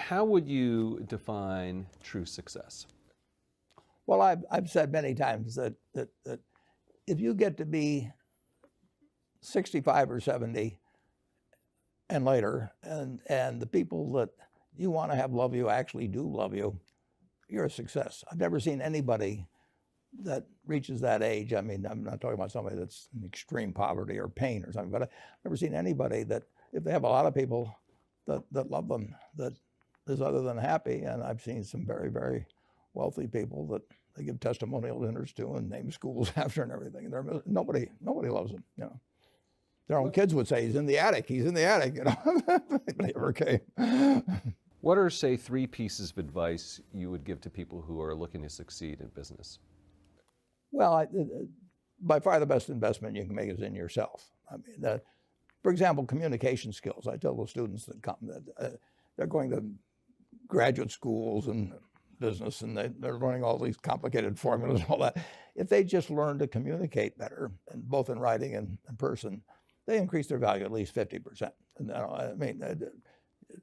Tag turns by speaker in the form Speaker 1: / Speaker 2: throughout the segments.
Speaker 1: How would you define true success?
Speaker 2: Well, I've said many times that if you get to be 65 or 70 and later, and the people that you want to have love you actually do love you, you're a success. I've never seen anybody that reaches that age. I mean, I'm not talking about somebody that's in extreme poverty or pain or something, but I've never seen anybody that, if they have a lot of people that love them, that is other than happy. And I've seen some very, very wealthy people that they give testimonial dinners to and name schools after and everything. And nobody loves them, you know. Their own kids would say, he's in the attic, you know. But he never came.
Speaker 1: What are, say, 3 pieces of advice you would give to people who are looking to succeed in business?
Speaker 2: Well, by far the best investment you can make is in yourself. I mean, for example, communication skills. I tell the students that come that they're going to graduate schools and business, and they're learning all these complicated formulas and all that. If they just learn to communicate better, and both in writing and in person, they increase their value at least 50%. And, I mean,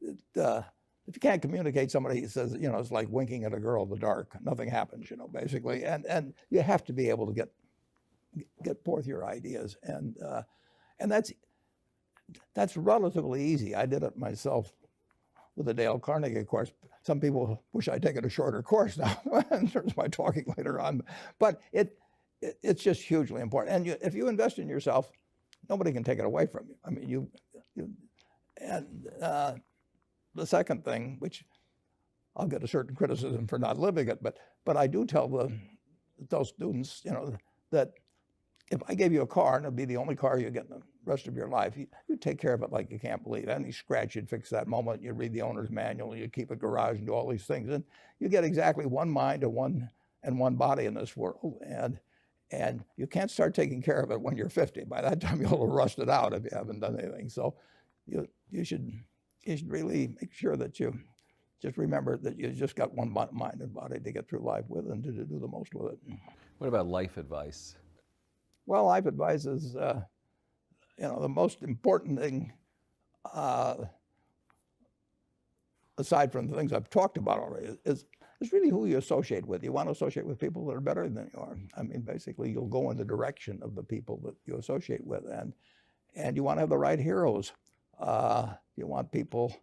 Speaker 2: if you can't communicate, somebody says, you know, it's like winking at a girl in the dark. Nothing happens, you know, basically. And you have to be able to get forth your ideas, and that's relatively easy. I did it myself with the Dale Carnegie course. Some people wish I'd taken a shorter course now in terms of my talking later on, but it's just hugely important. And if you invest in yourself, nobody can take it away from you. I mean, the second thing, which I'll get a certain criticism for not living it, but I do tell those students, you know, that if I gave you a car and it'd be the only car you get in the rest of your life, you take care of it like you can't believe. Any scratch, you'd fix that moment. You read the owner's manual, you keep a garage and do all these things, and you get exactly one mind and one body in this world. And you can't start taking care of it when you're 50. By that time, you'll have rusted out if you haven't done anything. So you should really make sure that you just remember that you just got one mind and body to get through life with and to do the most with it.
Speaker 1: What about life advice?
Speaker 2: Well, life advice is, you know, the most important thing, aside from the things I've talked about already, is really who you associate with. You want to associate with people that are better than you are. I mean, basically, you'll go in the direction of the people that you associate with, and you want to have the right heroes. You want people,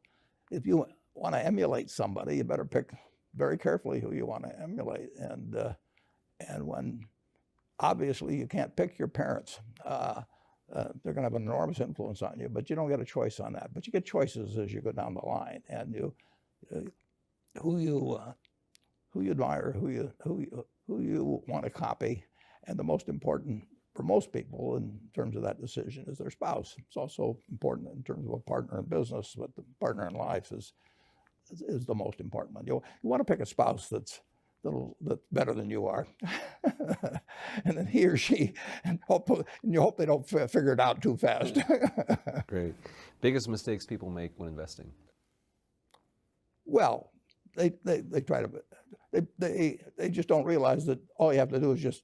Speaker 2: if you want to emulate somebody, you better pick very carefully who you want to emulate. And when obviously you can't pick your parents, they're going to have an enormous influence on you, but you don't get a choice on that. But you get choices as you go down the line, and who you admire, who you want to copy, and the most important for most people in terms of that decision is their spouse. It's also important in terms of a partner in business, but the partner in life is the most important one. You want to pick a spouse that's better than you are, and then he or she, and you hope they don't figure it out too fast.
Speaker 1: Great. Biggest mistakes people make when investing?
Speaker 2: Well, they try to, they just don't realize that all you have to do is just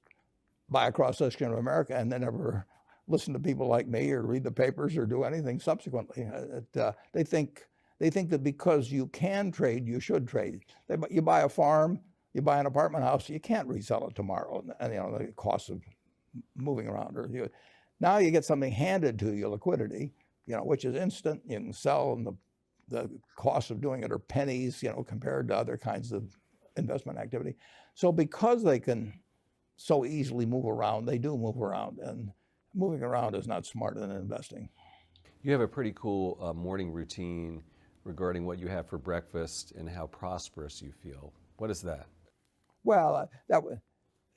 Speaker 2: buy a cross-section of America and then never listen to people like me or read the papers or do anything subsequently. They think that because you can trade, you should trade. You buy a farm, you buy an apartment house, you can't resell it tomorrow, and you know the cost of moving around. Now you get something handed to you, liquidity, you know, which is instant. You can sell, and the cost of doing it are pennies, you know, compared to other kinds of investment activity. So because they can so easily move around, they do move around, and moving around is not smarter than investing.
Speaker 1: You have a pretty cool morning routine regarding what you have for breakfast and how prosperous you feel. What is that?
Speaker 2: Well,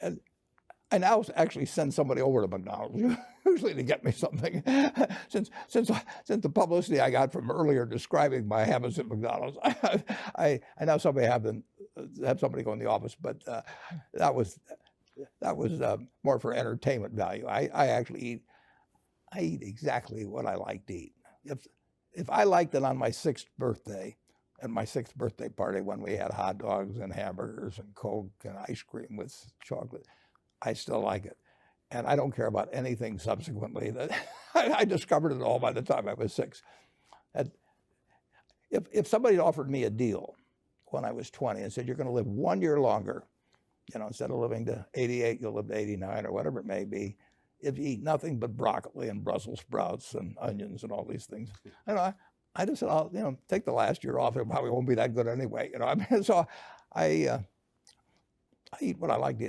Speaker 2: I now actually send somebody over to McDonald's usually to get me something. since the publicity I got from earlier describing my habits at McDonald's, I now have somebody go in the office, but that was more for entertainment value. I actually eat exactly what I like to eat. If I liked it on my 6th birthday, at my 6th birthday party when we had hot dogs and hamburgers and Coke and ice cream with chocolate, I still like it. And I don't care about anything subsequently. I discovered it all by the time I was 6. if somebody offered me a deal when I was 20 and said, you're going to live 1 year longer, instead of living to 88, you'll live to 89 or whatever it may be, if you eat nothing but broccoli and Brussels sprouts and onions and all these things. I just said, I'll take the last year off. It probably won't be that good anyway. I mean, so I eat what I like to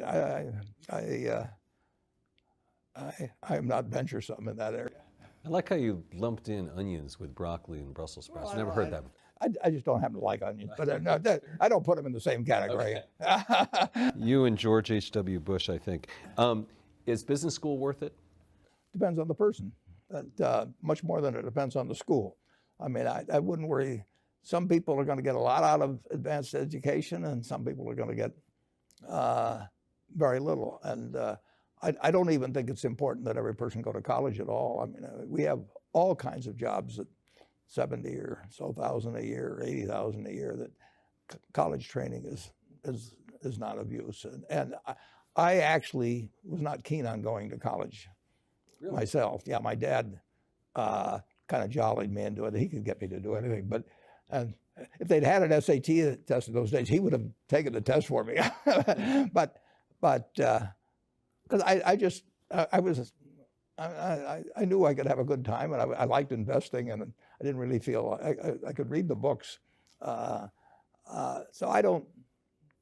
Speaker 2: eat. I'm not venturesome in that area.
Speaker 1: I like how you lumped in onions with broccoli and Brussels sprouts.
Speaker 2: Well,
Speaker 1: Never heard that before.
Speaker 2: I just don't happen to like onions, but no, I don't put them in the same category.
Speaker 1: Okay. You and George H.W. Bush, I think. Is business school worth it?
Speaker 2: Depends on the person, much more than it depends on the school. I mean, I wouldn't worry. Some people are going to get a lot out of advanced education, and some people are going to get very little. And I don't even think it's important that every person go to college at all. I mean, we have all kinds of jobs at 70 or so thousand a year, 80,000 a year, that college training is not of use. And I actually was not keen on going to college myself. Yeah, my dad kind of jollied me into it. He could get me to do anything. But if they'd had an SAT test in those days, he would have taken the test for me. but because I knew I could have a good time, and I liked investing, and I didn't really feel I could read the books. So I don't,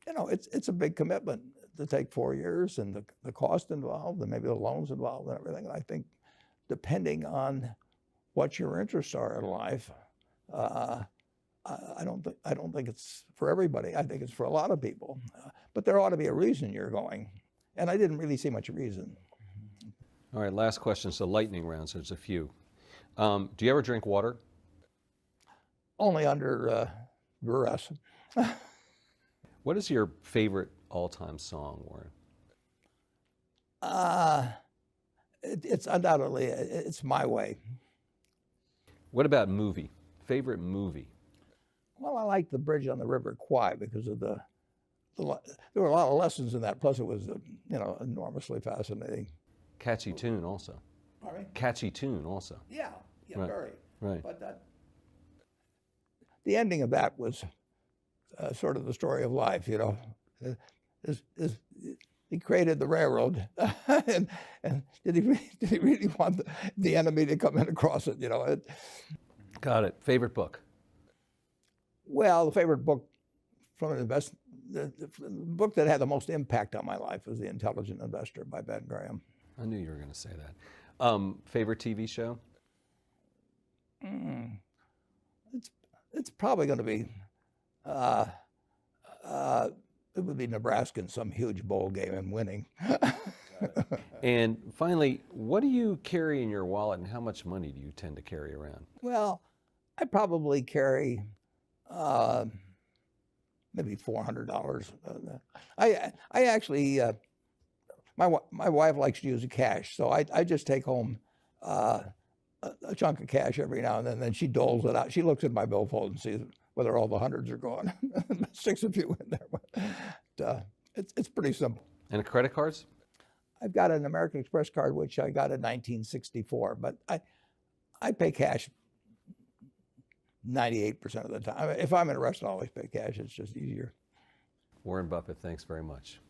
Speaker 2: it's a big commitment to take 4 years, and the cost involved, and maybe the loans involved, and everything. And I think, depending on what your interests are in life, I don't think it's for everybody. I think it's for a lot of people, but there ought to be a reason you're going, and I didn't really see much reason.
Speaker 1: All right, last question. So lightning round, so there's a few. Do you ever drink water?
Speaker 2: Only under duress.
Speaker 1: What is your favorite all-time song, Warren?
Speaker 2: It's undoubtedly, it's My Way.
Speaker 1: What about movie? Favorite movie?
Speaker 2: Well, I like The Bridge on the River Kwai because of there were a lot of lessons in that. Plus, it was enormously fascinating.
Speaker 1: Catchy tune also.
Speaker 2: Pardon me?
Speaker 1: Catchy tune also.
Speaker 2: Yeah,
Speaker 1: Right.
Speaker 2: very.
Speaker 1: Right.
Speaker 2: But the ending of that was sort of the story of life. He created the railroad, and did he really want the enemy to come in across it?
Speaker 1: Got it. Favorite book?
Speaker 2: Well, the favorite book from the book that had the most impact on my life was The Intelligent Investor by Ben Graham.
Speaker 1: I knew you were going to say that. Favorite TV show?
Speaker 2: It's probably going to be it would be Nebraska in some huge bowl game and winning.
Speaker 1: And finally, what do you carry in your wallet, and how much money do you tend to carry around?
Speaker 2: Well, I probably carry maybe $400. I actually my wife likes to use cash, so I just take home a chunk of cash every now and then she doles it out. She looks at my billfold and sees whether all the hundreds are gone. Sticks a few in there. But, it's pretty simple.
Speaker 1: And credit cards?
Speaker 2: I've got an American Express card, which I got in 1964, but I pay cash 98% of the time. If I'm in a restaurant, I always pay cash. It's just easier.
Speaker 1: Warren Buffett, thanks very much.